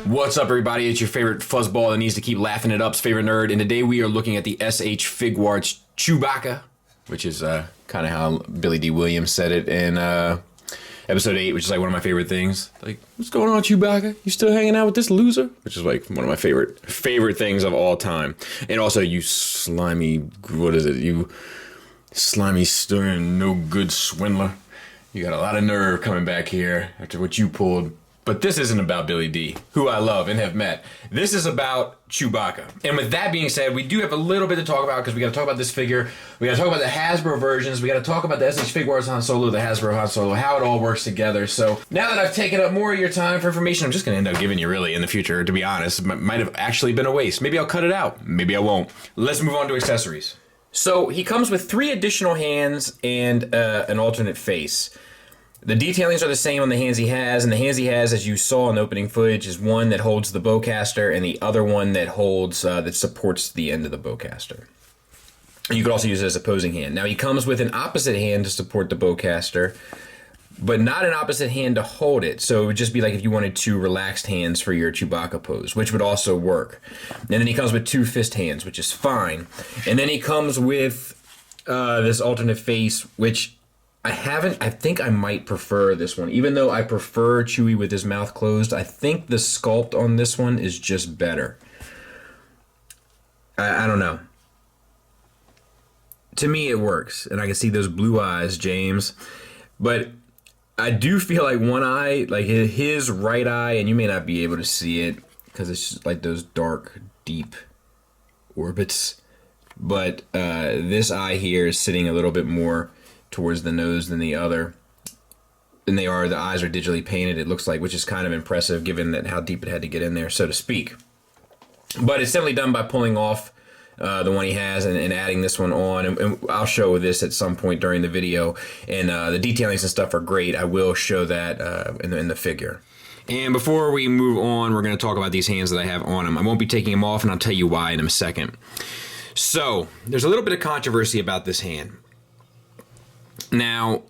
What's up, everybody? It's your favorite fuzzball that needs to keep laughing it up's favorite nerd, and today we are looking at the SH Figuarts Chewbacca, which is kind of how Billy D. Williams said it in episode 8, which is like one of my favorite things. Like, what's going on, Chewbacca? You still hanging out with this loser? Which is like one of my favorite things of all time. And also, you slimy, what is it? You slimy, stirring, no good swindler. You got a lot of nerve coming back here after what you pulled. But this isn't about Billy D, who I love and have met. This is about Chewbacca. And with that being said, we do have a little bit to talk about because we got to talk about this figure. We got to talk about the Hasbro versions. We got to talk about the SH Figuarts Han Solo, the Hasbro Han Solo, how it all works together. So now that I've taken up more of your time for information, I'm just going to end up giving you really in the future, to be honest. It might have actually been a waste. Maybe I'll cut it out. Maybe I won't. Let's move on to accessories. So he comes with 3 additional hands and an alternate face. The detailings are the same on the hands he has, and the hands he has, as you saw in the opening footage, is one that holds the bowcaster and the other one that holds, that supports the end of the bowcaster. You could also use it as a posing hand. Now he comes with an opposite hand to support the bowcaster, but not an opposite hand to hold it. So it would just be like if you wanted 2 relaxed hands for your Chewbacca pose, which would also work. And then he comes with 2 fist hands, which is fine. And then he comes with this alternate face, which I think I might prefer this one. Even though I prefer Chewie with his mouth closed, I think the sculpt on this one is just better. I don't know. To me, it works. And I can see those blue eyes, James. But I do feel like one eye, like his right eye, and you may not be able to see it because it's just like those dark, deep orbits. But this eye here is sitting a little bit more towards the nose than the other. And the eyes are digitally painted, it looks like, which is kind of impressive given that how deep it had to get in there, so to speak. But it's simply done by pulling off the one he has and adding this one on. And I'll show this at some point during the video. And the detailings and stuff are great. I will show that in the figure. And before we move on, we're going to talk about these hands that I have on them. I won't be taking them off, and I'll tell you why in a second. So, there's a little bit of controversy about this hand. Now,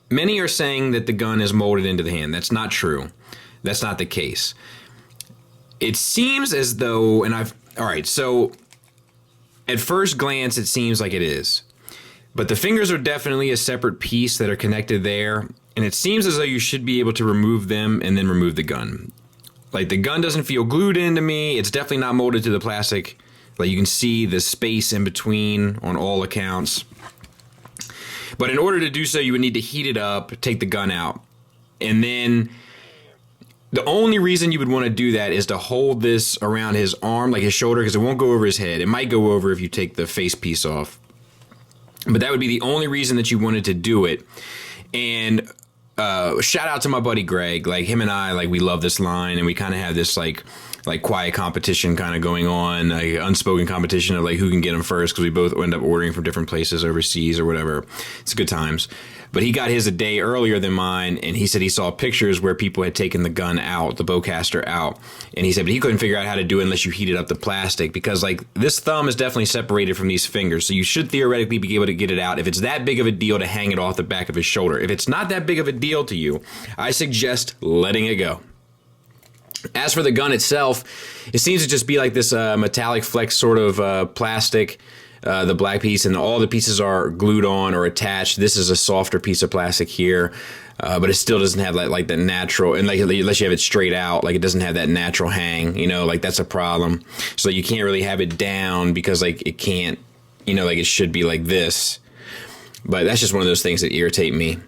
many are saying that the gun is molded into the hand. That's not true. That's not the case. It seems as though, alright, so at first glance it seems like it is. But the fingers are definitely a separate piece that are connected there, and it seems as though you should be able to remove them and then remove the gun. Like, the gun doesn't feel glued into me. It's definitely not molded to the plastic. Like, you can see the space in between on all accounts. But in order to do so, you would need to heat it up, take the gun out. And then the only reason you would want to do that is to hold this around his arm, like his shoulder, because it won't go over his head. It might go over if you take the face piece off. But that would be the only reason that you wanted to do it. And shout out to my buddy Greg. Like, him and I, like, we love this line, and we kind of have this, like quiet competition kind of going on, like unspoken competition of like who can get them first, because we both end up ordering from different places overseas or whatever. It's good times. But he got his a day earlier than mine, and he said he saw pictures where people had taken the gun out, the bowcaster out, and he said but he couldn't figure out how to do it unless you heated up the plastic, because like this thumb is definitely separated from these fingers, so you should theoretically be able to get it out if it's that big of a deal to hang it off the back of his shoulder. If it's not that big of a deal to you, I suggest letting it go. As for the gun itself, it seems to just be like this metallic flex sort of plastic, the black piece, and all the pieces are glued on or attached. This is a softer piece of plastic here, but it still doesn't have like the natural, and like unless you have it straight out, like it doesn't have that natural hang, you know, like that's a problem. So you can't really have it down because like it can't, you know, like it should be like this. But that's just one of those things that irritate me.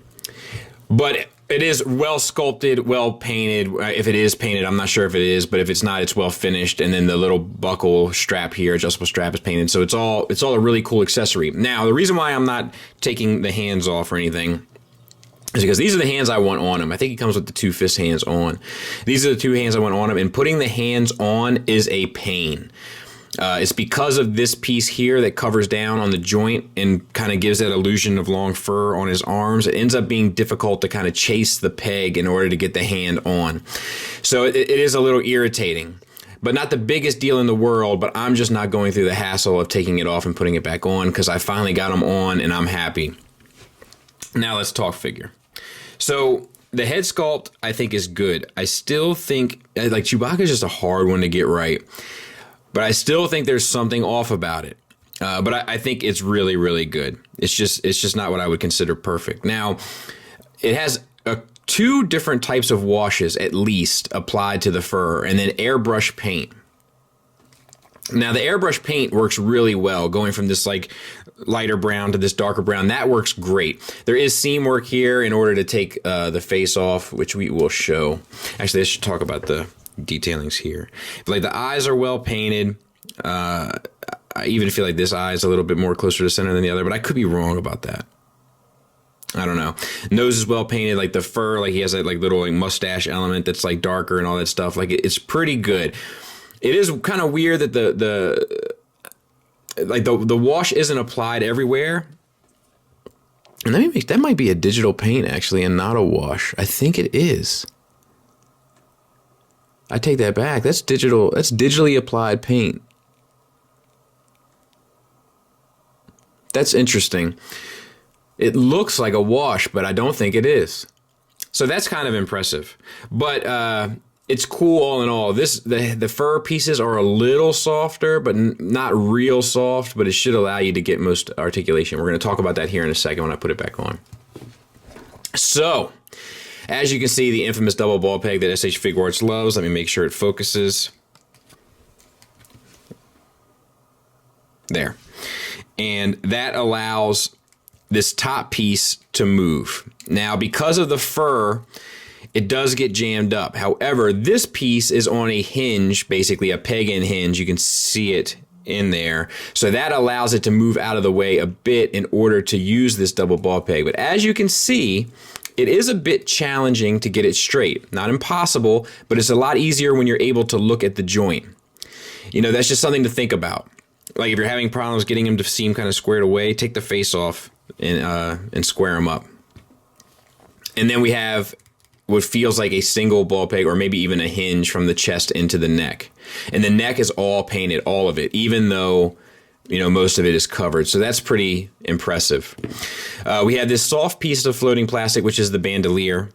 But it is well sculpted, well painted. If it is painted, I'm not sure if it is, but if it's not, it's well finished. And then the little buckle strap here, adjustable strap, is painted. So it's all a really cool accessory. Now, the reason why I'm not taking the hands off or anything is because these are the hands I want on him. I think he comes with the 2 fist hands on. These are the 2 hands I want on him, and putting the hands on is a pain. It's because of this piece here that covers down on the joint and kind of gives that illusion of long fur on his arms. It ends up being difficult to kind of chase the peg in order to get the hand on. So it is a little irritating, but not the biggest deal in the world. But I'm just not going through the hassle of taking it off and putting it back on because I finally got them on and I'm happy. Now let's talk figure. So the head sculpt, I think, is good. I still think, like, Chewbacca is just a hard one to get right. But I still think there's something off about it. But I think it's really, really good. It's just not what I would consider perfect. Now, it has two different types of washes, at least, applied to the fur, and then airbrush paint. Now, the airbrush paint works really well, going from this like lighter brown to this darker brown. That works great. There is seam work here in order to take the face off, which we will show. Actually, I should talk about the detailings here. Like, the eyes are well painted. I even feel like this eye is a little bit more closer to center than the other, but I could be wrong about that. I don't know. Nose is well painted. Like, the fur, like, he has that like little like mustache element that's like darker and all that stuff. Like, it's pretty good. It is kind of weird that the wash isn't applied everywhere. And that might be a digital paint, actually, and not a wash. I think it is. I take that back. That's digital. That's digitally applied paint. That's interesting. It looks like a wash, but I don't think it is. So that's kind of impressive. But it's cool all in all. The fur pieces are a little softer, but not real soft, but it should allow you to get most articulation. We're going to talk about that here in a second when I put it back on. So, as you can see, the infamous double ball peg that SH Figuarts loves. Let me make sure it focuses. There. And that allows this top piece to move. Now, because of the fur, it does get jammed up. However, this piece is on a hinge, basically a peg-in hinge. You can see it in there. So that allows it to move out of the way a bit in order to use this double ball peg. But as you can see, it is a bit challenging to get it straight. Not impossible, but it's a lot easier when you're able to look at the joint. You know, that's just something to think about. Like, if you're having problems getting them to seem kind of squared away, take the face off and square them up. And then we have what feels like a single ball peg, or maybe even a hinge from the chest into the neck. And the neck is all painted, all of it, even though, you know, most of it is covered. So that's pretty impressive. We have this soft piece of floating plastic, which is the bandolier,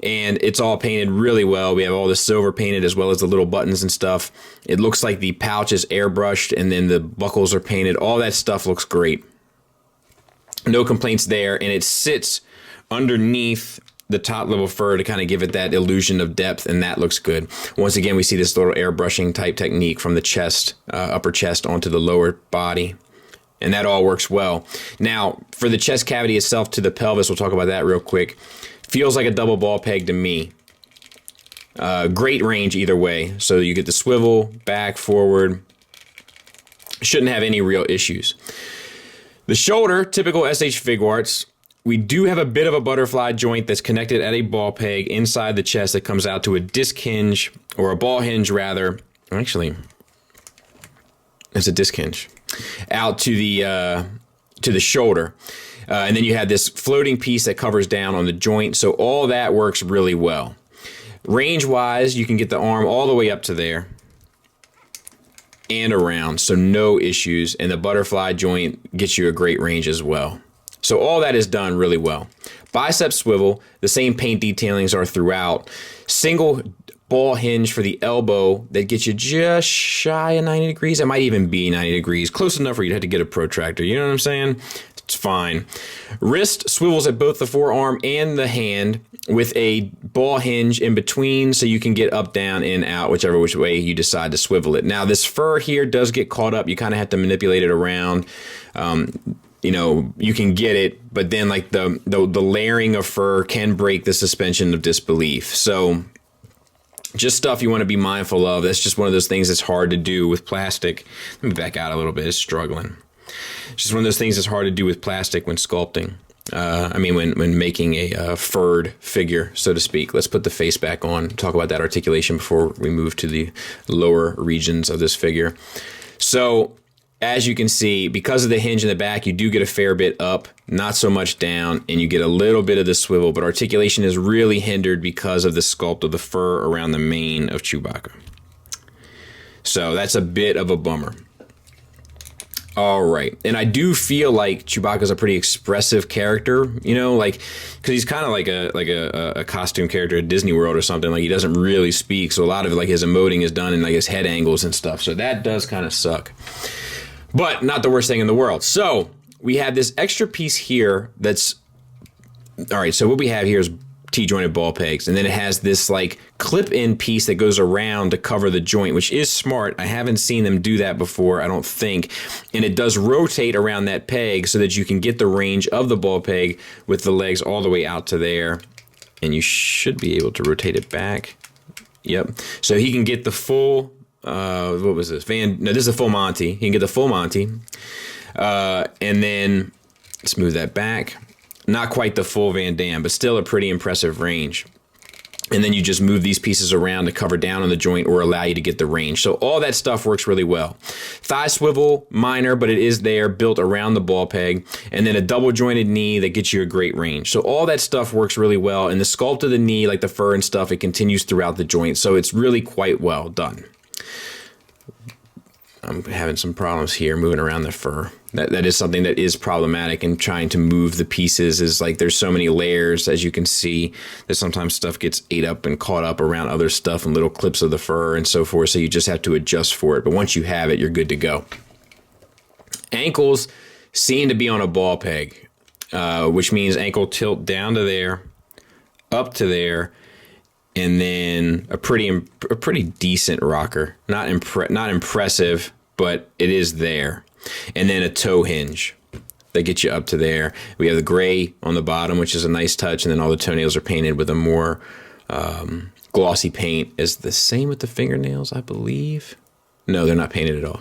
and it's all painted really well. We have all the silver painted as well as the little buttons and stuff. It looks like the pouch is airbrushed, and then the buckles are painted. All that stuff looks great. No complaints there, and it sits underneath the top level fur to kind of give it that illusion of depth, and that looks good. Once again, we see this little airbrushing type technique from the chest, upper chest onto the lower body, and that all works well. Now, for the chest cavity itself to the pelvis, we'll talk about that real quick. Feels like a double ball peg to me. Great range either way. So you get the swivel, back, forward. Shouldn't have any real issues. The shoulder, typical SH Figuarts. We do have a bit of a butterfly joint that's connected at a ball peg inside the chest that comes out to a disc hinge, or a ball hinge rather. Actually, it's a disc hinge out to the shoulder. And then you have this floating piece that covers down on the joint. So all that works really well. Range-wise, you can get the arm all the way up to there and around, so no issues. And the butterfly joint gets you a great range as well. So all that is done really well. Bicep swivel, the same paint detailings are throughout. Single ball hinge for the elbow that gets you just shy of 90 degrees. It might even be 90 degrees. Close enough where you'd have to get a protractor. You know what I'm saying? It's fine. Wrist swivels at both the forearm and the hand with a ball hinge in between, so you can get up, down, in, out, whichever which way you decide to swivel it. Now, this fur here does get caught up. You kind of have to manipulate it around. You know, you can get it, but then like the layering of fur can break the suspension of disbelief. So just stuff you want to be mindful of. That's just one of those things that's hard to do with plastic. Let me back out a little bit. It's struggling. It's just one of those things that's hard to do with plastic when sculpting. When making a furred figure, so to speak. Let's put the face back on, talk about that articulation before we move to the lower regions of this figure. So, as you can see, because of the hinge in the back, you do get a fair bit up, not so much down, and you get a little bit of the swivel, but articulation is really hindered because of the sculpt of the fur around the mane of Chewbacca. So that's a bit of a bummer. All right, and I do feel like Chewbacca's a pretty expressive character, you know, like because he's kind of like a costume character at Disney World or something. Like he doesn't really speak, so a lot of like his emoting is done in like his head angles and stuff. So that does kind of suck, but not the worst thing in the world. So we have this extra piece here that's all right. So what we have here is T-jointed ball pegs, and then it has this like clip-in piece that goes around to cover the joint, which is smart. I haven't seen them do that before, I don't think. And it does rotate around that peg so that you can get the range of the ball peg with the legs all the way out to there. And you should be able to rotate it back. Yep. So he can get the full, what was this? No, this is a full Monty. He can get the full Monty. And then let's move that back. Not quite the full Van Damme, but still a pretty impressive range. And then you just move these pieces around to cover down on the joint or allow you to get the range. So all that stuff works really well. Thigh swivel, minor, but it is there, built around the ball peg. And then a double jointed knee that gets you a great range. So all that stuff works really well. And the sculpt of the knee, like the fur and stuff, it continues throughout the joint. So it's really quite well done. I'm having some problems here moving around the fur. That is something that is problematic in trying to move the pieces, is like there's so many layers, as you can see, that sometimes stuff gets ate up and caught up around other stuff and little clips of the fur and so forth, so you just have to adjust for it. But once you have it, you're good to go. Ankles seem to be on a ball peg, which means ankle tilt down to there, up to there, and then a pretty decent rocker. Not impressive, but it is there. And then a toe hinge that gets you up to there. We have the gray on the bottom, which is a nice touch, and then all the toenails are painted with a more glossy paint. Is the same with the fingernails, I believe. No, they're not painted at all.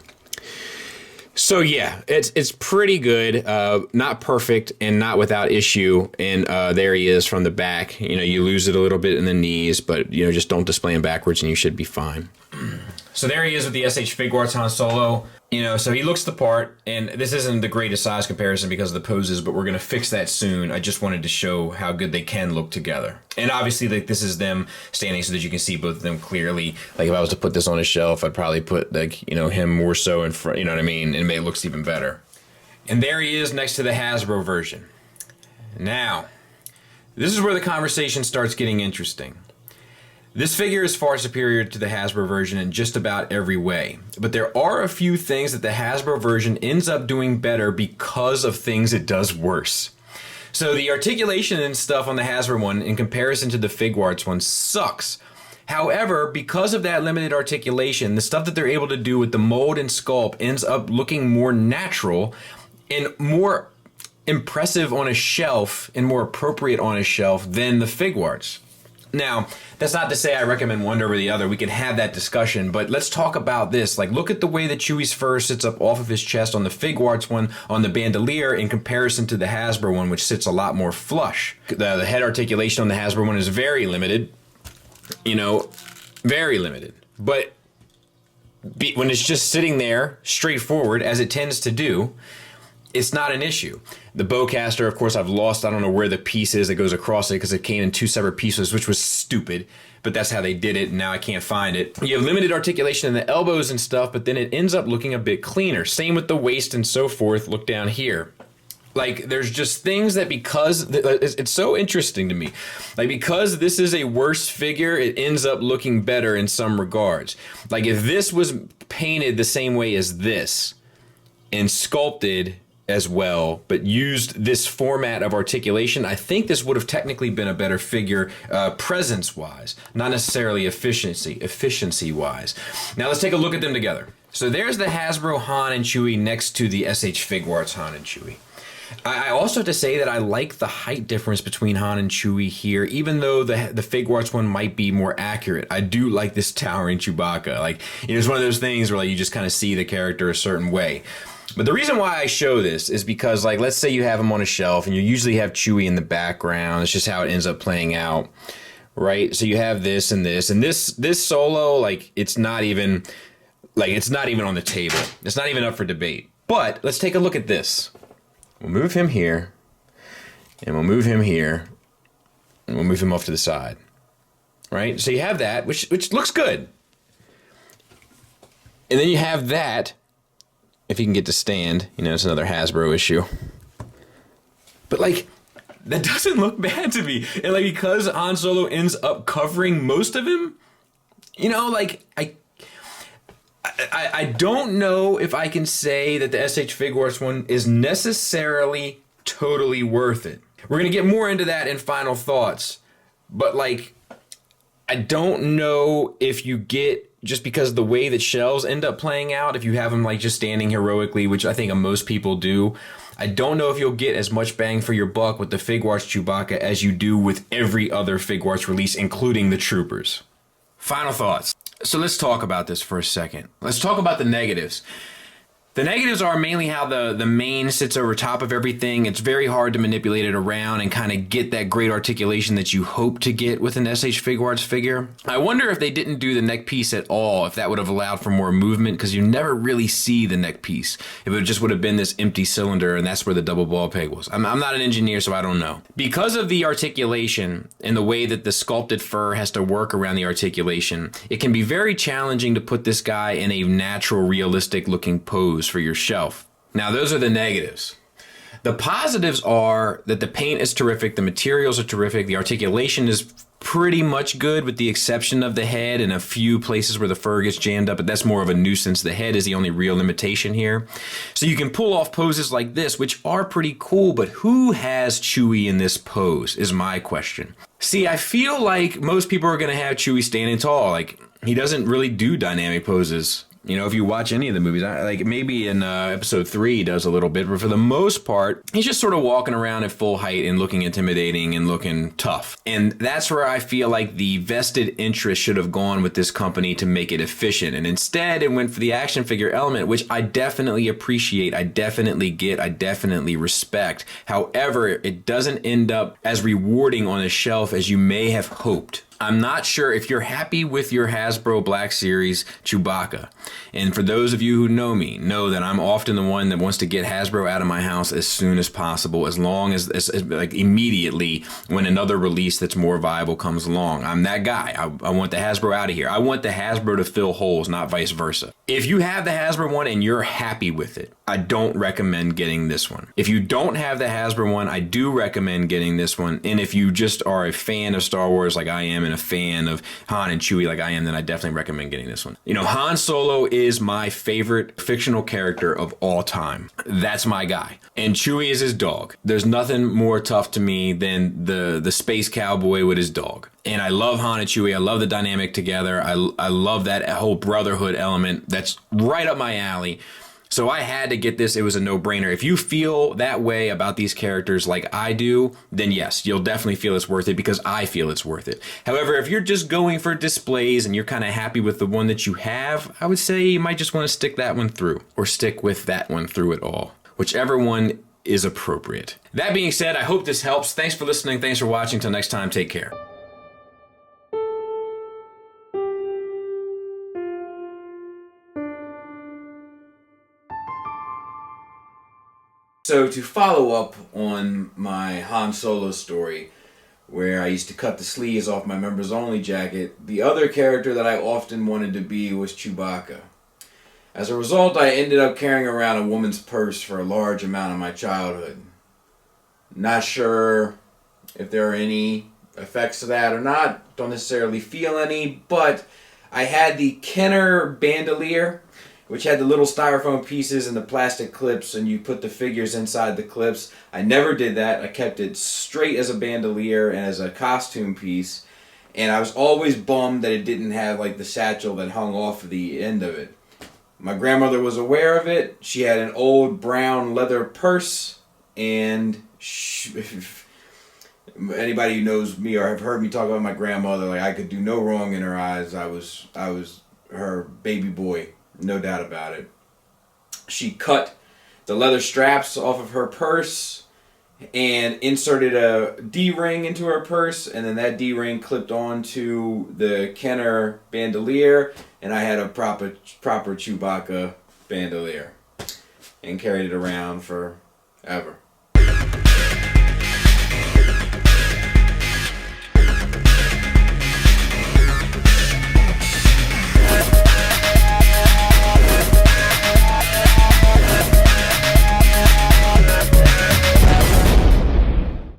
So yeah, it's pretty good. Not perfect and not without issue. And there he is from the back. You know, you lose it a little bit in the knees, but you know, just don't display him backwards and you should be fine. So there he is with the SH Figuarts Han Solo. You know, so he looks the part, and this isn't the greatest size comparison because of the poses, but we're going to fix that soon. I just wanted to show how good they can look together. And obviously, like, this is them standing so that you can see both of them clearly. Like, if I was to put this on a shelf, I'd probably put, like, you know, him more so in front, you know what I mean? And it looks even better. And there he is next to the Hasbro version. Now, this is where the conversation starts getting interesting. This figure is far superior to the Hasbro version in just about every way, but there are a few things that the Hasbro version ends up doing better because of things it does worse. So the articulation and stuff on the Hasbro one in comparison to the Figuarts one sucks. However, because of that limited articulation, the stuff that they're able to do with the mold and sculpt ends up looking more natural and more impressive on a shelf and more appropriate on a shelf than the Figuarts. Now, that's not to say I recommend one over the other. We can have that discussion, but let's talk about this. Like, look at the way that Chewie's fur sits up off of his chest on the Figuarts one, on the bandolier, in comparison to the Hasbro one, which sits a lot more flush. The head articulation on the Hasbro one is very limited. You know, very limited. But when it's just sitting there, straightforward, as it tends to do, it's not an issue. The bowcaster, of course, I've lost. I don't know where the piece is that goes across it because it came in two separate pieces, which was stupid. But that's how they did it, and now I can't find it. You have limited articulation in the elbows and stuff, but then it ends up looking a bit cleaner. Same with the waist and so forth. Look down here. Like, there's just things that because... It's so interesting to me. Like, because this is a worse figure, it ends up looking better in some regards. Like, if this was painted the same way as this and sculpted as well, but used this format of articulation, I think this would have technically been a better figure presence-wise, not necessarily efficiency-wise. Now let's take a look at them together. So there's the Hasbro Han and Chewie next to the SH Figuarts Han and Chewie. I also have to say that I like the height difference between Han and Chewie here, even though the Figuarts one might be more accurate. I do like this towering Chewbacca. Like, you know, it's one of those things where like, you just kind of see the character a certain way. But the reason why I show this is because, like, let's say you have him on a shelf and you usually have Chewie in the background. It's just how it ends up playing out, right? So you have this and this, and this solo, like, it's not even on the table. It's not even up for debate. But let's take a look at this. We'll move him here, and we'll move him here, and we'll move him off to the side, right? So you have that, which looks good. And then you have that. if he can get to stand. You know, it's another Hasbro issue. But like, that doesn't look bad to me. And like, because Han Solo ends up covering most of him, you know, like, I don't know if I can say that the SH Figuarts one is necessarily totally worth it. We're going to get more into that in final thoughts. But like, I don't know if you get, just because of the way that shells end up playing out, if you have them like just standing heroically, which I think most people do, I don't know if you'll get as much bang for your buck with the Figuarts Chewbacca as you do with every other Figuarts release, including the Troopers. Final thoughts. So let's talk about this for a second. Let's talk about the negatives. The negatives are mainly how the mane sits over top of everything. It's very hard to manipulate it around and kind of get that great articulation that you hope to get with an SH Figuarts figure. I wonder if they didn't do the neck piece at all, if that would have allowed for more movement, because you never really see the neck piece. If it just would have been this empty cylinder and that's where the double ball peg was. I'm not an engineer, so I don't know. Because of the articulation and the way that the sculpted fur has to work around the articulation, it can be very challenging to put this guy in a natural, realistic looking pose for your shelf. Now, those are the negatives. The positives are that the paint is terrific, the materials are terrific, the articulation is pretty much good with the exception of the head and a few places where the fur gets jammed up, but that's more of a nuisance. The head is the only real limitation here. So you can pull off poses like this, which are pretty cool, but who has Chewie in this pose is my question. See, I feel like most people are going to have Chewie standing tall. Like, he doesn't really do dynamic poses. You know, if you watch any of the movies, like maybe in episode 3 he does a little bit, but for the most part, he's just sort of walking around at full height and looking intimidating and looking tough. And that's where I feel like the vested interest should have gone with this company to make it efficient. And instead, it went for the action figure element, which I definitely appreciate, I definitely get, I definitely respect. However, it doesn't end up as rewarding on a shelf as you may have hoped. I'm not sure if you're happy with your Hasbro Black Series Chewbacca. And for those of you who know me, know that I'm often the one that wants to get Hasbro out of my house as soon as possible, as long as like immediately when another release that's more viable comes along. I'm that guy. I want the Hasbro out of here. I want the Hasbro to fill holes, not vice versa. If you have the Hasbro one and you're happy with it, I don't recommend getting this one. If you don't have the Hasbro one, I do recommend getting this one. And if you just are a fan of Star Wars like I am and a fan of Han and Chewie like I am, then I definitely recommend getting this one. You know, Han Solo is my favorite fictional character of all time. That's my guy. And Chewie is his dog. There's nothing more tough to me than the space cowboy with his dog. And I love Han and Chewie. I love the dynamic together. I love that whole brotherhood element. That's right up my alley. So I had to get this. It was a no-brainer. If you feel that way about these characters like I do, then yes, you'll definitely feel it's worth it because I feel it's worth it. However, if you're just going for displays and you're kind of happy with the one that you have, I would say you might just want to stick that one through or stick with that one through it all. Whichever one is appropriate. That being said, I hope this helps. Thanks for listening. Thanks for watching. Till next time, take care. So to follow up on my Han Solo story, where I used to cut the sleeves off my members only jacket, the other character that I often wanted to be was Chewbacca. As a result, I ended up carrying around a woman's purse for a large amount of my childhood. Not sure if there are any effects to that or not, don't necessarily feel any, but I had the Kenner bandolier, which had the little styrofoam pieces and the plastic clips, and you put the figures inside the clips. I never did that. I kept it straight as a bandolier and as a costume piece, and I was always bummed that it didn't have like the satchel that hung off the end of it. My grandmother was aware of it. She had an old brown leather purse, and anybody who knows me or have heard me talk about my grandmother, like I could do no wrong in her eyes. I was her baby boy. No doubt about it. She cut the leather straps off of her purse and inserted a D-ring into her purse, and then that D-ring clipped onto the Kenner bandolier, and I had a proper Chewbacca bandolier and carried it around forever.